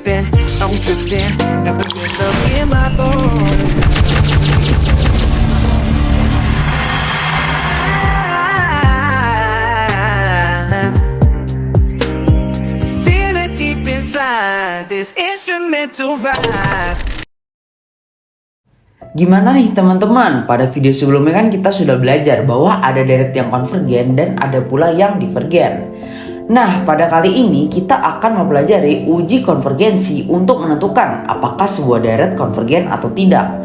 tripping, I'm tripping, never get up in my bones. Feel it deep inside this instrumental vibe. Gimana nih teman-teman? Pada video sebelumnya kan kita sudah belajar bahwa ada deret yang konvergen dan ada pula yang divergen. Nah, pada kali ini kita akan mempelajari uji konvergensi untuk menentukan apakah sebuah deret konvergen atau tidak.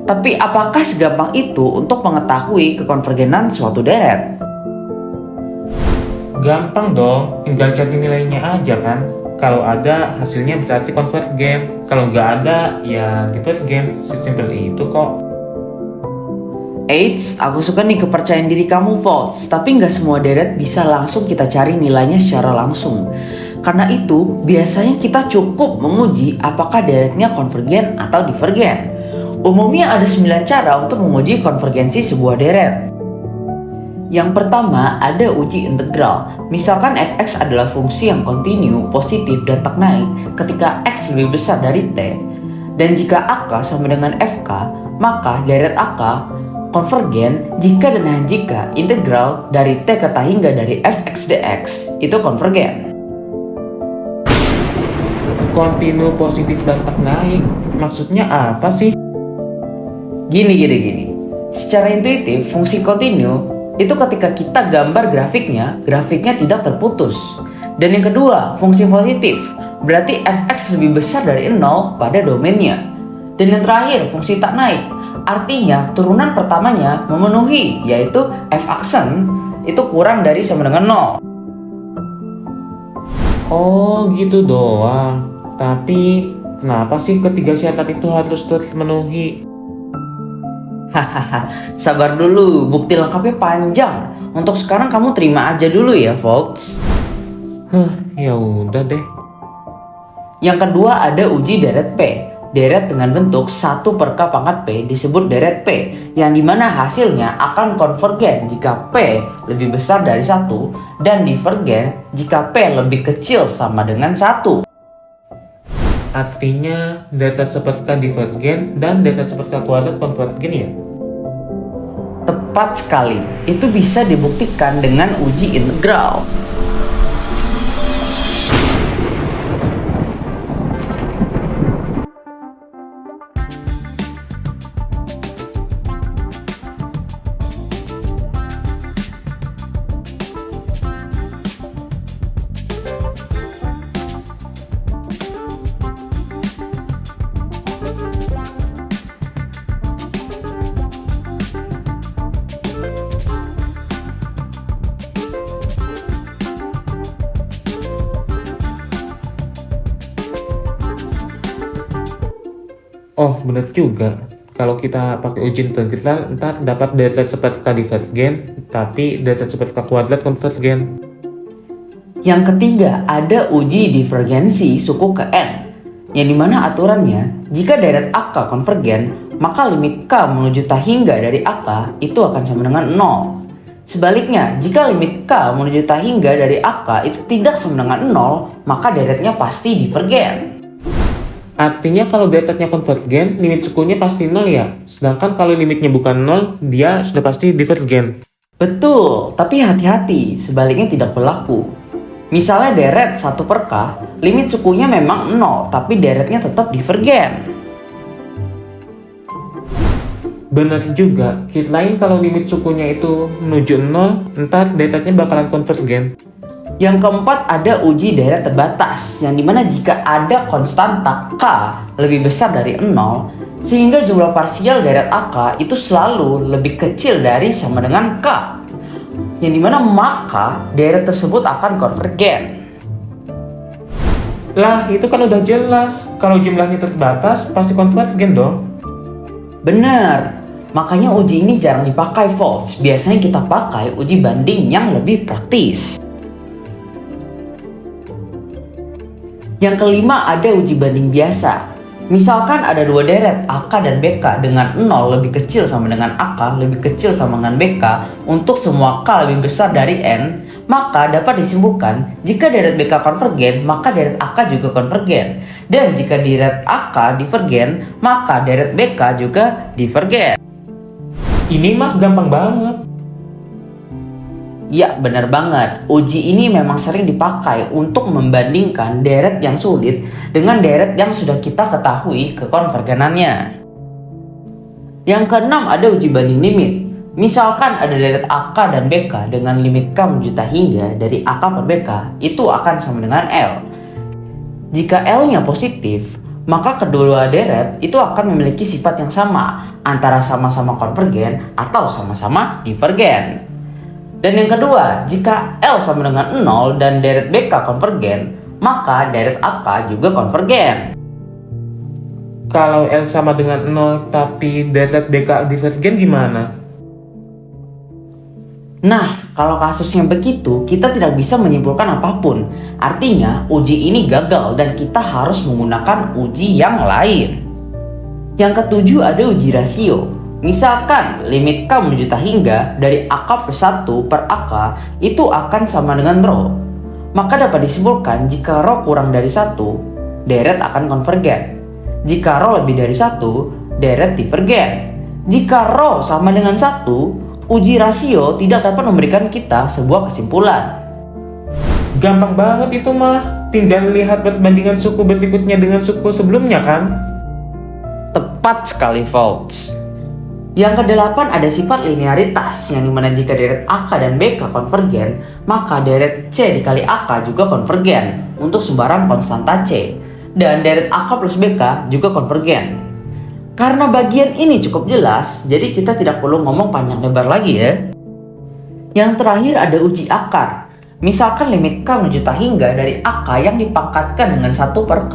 Tapi apakah segampang itu untuk mengetahui kekonvergenan suatu deret? Gampang dong, tinggal cari nilainya aja kan. Kalau ada, hasilnya berarti konvergen. Kalau nggak ada, ya divergen. Sesimpel itu kok. Eits, aku suka nih kepercayaan diri kamu, Volts. Tapi nggak semua deret bisa langsung kita cari nilainya secara langsung. Karena itu, biasanya kita cukup menguji apakah deretnya konvergen atau divergen. Umumnya ada 9 cara untuk menguji konvergensi sebuah deret. Yang pertama ada uji integral. Misalkan fx adalah fungsi yang kontinu, positif, dan tak naik ketika x lebih besar dari t. Dan jika ak sama dengan fk, maka deret ak konvergen jika dan hanya jika integral dari t ke t hingga dari fx dx itu konvergen. Kontinu, positif, dan tak naik. Maksudnya apa sih? Gini. Secara intuitif, fungsi kontinu itu ketika kita gambar grafiknya tidak terputus. Dan yang kedua, fungsi positif, berarti fx lebih besar dari 0 pada domainnya. Dan yang terakhir, fungsi tak naik, artinya turunan pertamanya memenuhi, yaitu f aksen itu kurang dari sama dengan 0. Oh gitu doang. Tapi kenapa sih ketiga syarat itu harus terus memenuhi? Hahaha, sabar dulu, bukti lengkapnya panjang. Untuk sekarang kamu terima aja dulu ya, Volts. Ya udah deh. Yang kedua ada uji deret P. Deret dengan bentuk 1/k pangkat P disebut deret P, yang dimana hasilnya akan konvergen jika P lebih besar dari 1 dan divergen jika P lebih kecil sama dengan 1. Artinya deret seperti divergen dan deret seperti kuadrat konvergen ya? Tepat sekali, itu bisa dibuktikan dengan uji integral. Oh bener juga. Kalau kita pakai uji integral, ntar dapat deret seperti divergen, tapi deret seperti kuadrat konvergen. Yang ketiga ada uji divergensi suku ke n, yang dimana aturannya jika deret ak konvergen, maka limit k menuju t hingga dari ak itu akan sama dengan 0. Sebaliknya, jika limit k menuju t hingga dari ak itu tidak sama dengan 0, maka deretnya pasti divergen. Artinya kalau deretnya konvergen, limit sukunya pasti 0 ya? Sedangkan kalau limitnya bukan 0, dia sudah pasti divergen. Betul, tapi hati-hati, sebaliknya tidak berlaku. Misalnya deret 1/k, limit sukunya memang 0, tapi deretnya tetap divergen. Benar juga, kirain kalau limit sukunya itu menuju 0, ntar deretnya bakalan konvergen. Yang keempat ada uji deret terbatas, yang dimana jika ada konstanta k lebih besar dari 0, sehingga jumlah parsial deret ak itu selalu lebih kecil dari sama dengan k, yang dimana maka deret tersebut akan konvergen. Lah, itu kan udah jelas. Kalau jumlahnya terbatas, pasti konvergen dong. Bener, makanya uji ini jarang dipakai, Volts. Biasanya kita pakai uji banding yang lebih praktis. Yang kelima ada uji banding biasa. Misalkan ada dua deret AK dan BK dengan 0 lebih kecil sama dengan AK lebih kecil sama dengan BK untuk semua K lebih besar dari N, Maka dapat disimpulkan, jika deret BK konvergen, maka deret AK juga konvergen. Dan jika deret AK divergen, maka deret BK juga divergen. Ini mah gampang banget. Ya, benar banget. Uji ini memang sering dipakai untuk membandingkan deret yang sulit dengan deret yang sudah kita ketahui kekonvergenannya. Yang keenam ada uji banding limit. Misalkan ada deret AK dan BK dengan limit K menuju tak hingga dari AK per BK, itu akan sama dengan L. Jika L-nya positif, maka kedua deret itu akan memiliki sifat yang sama, antara sama-sama konvergen atau sama-sama divergen. Dan yang kedua, jika L sama dengan 0 dan deret BK konvergen, maka deret AK juga konvergen. Kalau L sama dengan 0 tapi deret BK divergen gimana? Nah, kalau kasusnya begitu, kita tidak bisa menyimpulkan apapun. Artinya, uji ini gagal dan kita harus menggunakan uji yang lain. Yang ketujuh ada uji rasio. Misalkan limit K menuju tak hingga dari AK plus 1 per AK itu akan sama dengan rho. Maka dapat disimpulkan jika rho kurang dari 1, deret akan konvergen. Jika rho lebih dari 1, deret divergen. Jika rho sama dengan 1, uji rasio tidak dapat memberikan kita sebuah kesimpulan. Gampang banget itu mah. Tinggal lihat perbandingan suku berikutnya dengan suku sebelumnya kan? Tepat sekali, Volts. Yang kedelapan ada sifat linearitas, yang dimana jika deret AK dan BK konvergen, maka deret C dikali AK juga konvergen untuk sembarang konstanta C. Dan deret AK plus BK juga konvergen. Karena bagian ini cukup jelas, jadi kita tidak perlu ngomong panjang lebar lagi ya. Yang terakhir ada uji akar. Misalkan limit K menuju tak hingga dari AK yang dipangkatkan dengan 1 per K,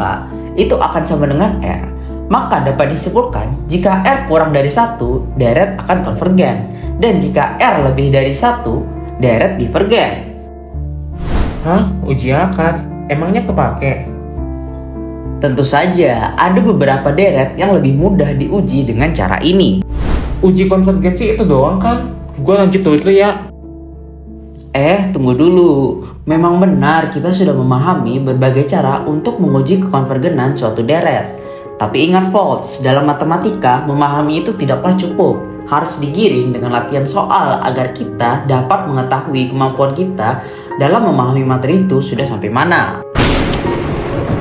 itu akan sama dengan R. Maka dapat disimpulkan, jika R kurang dari 1, deret akan konvergen. Dan jika R lebih dari 1, deret divergen. Hah? Uji akar? Emangnya kepake? Tentu saja, ada beberapa deret yang lebih mudah diuji dengan cara ini. Uji konvergensi itu doang kan? Gue lanjut dulu ya. Tunggu dulu. Memang benar kita sudah memahami berbagai cara untuk menguji kekonvergenan suatu deret. Tapi ingat Volts, dalam matematika memahami itu tidaklah cukup. Harus digiring dengan latihan soal agar kita dapat mengetahui kemampuan kita dalam memahami materi itu sudah sampai mana.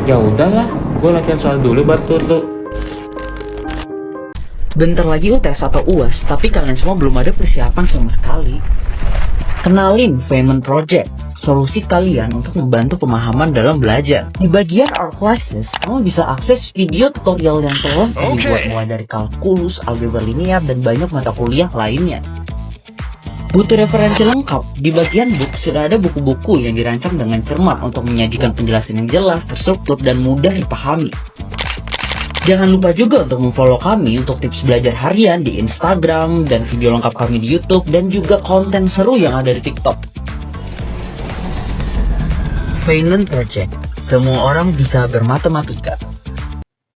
Ya udahlah, gue latihan soal dulu baru turun. Bentar lagi UTS atau UAS, tapi kalian semua belum ada persiapan sama sekali. Kenalin Feynman Project, solusi kalian untuk membantu pemahaman dalam belajar. Di bagian Our Classes, kamu bisa akses video tutorial yang telah dibuat mulai dari kalkulus, algebra linear, dan banyak mata kuliah lainnya. Butuh referensi lengkap? Di bagian book sudah ada buku-buku yang dirancang dengan cermat untuk menyajikan penjelasan yang jelas, terstruktur, dan mudah dipahami. Jangan lupa juga untuk memfollow kami untuk tips belajar harian di Instagram dan video lengkap kami di YouTube dan juga konten seru yang ada di TikTok. Feynman Project, semua orang bisa bermatematika.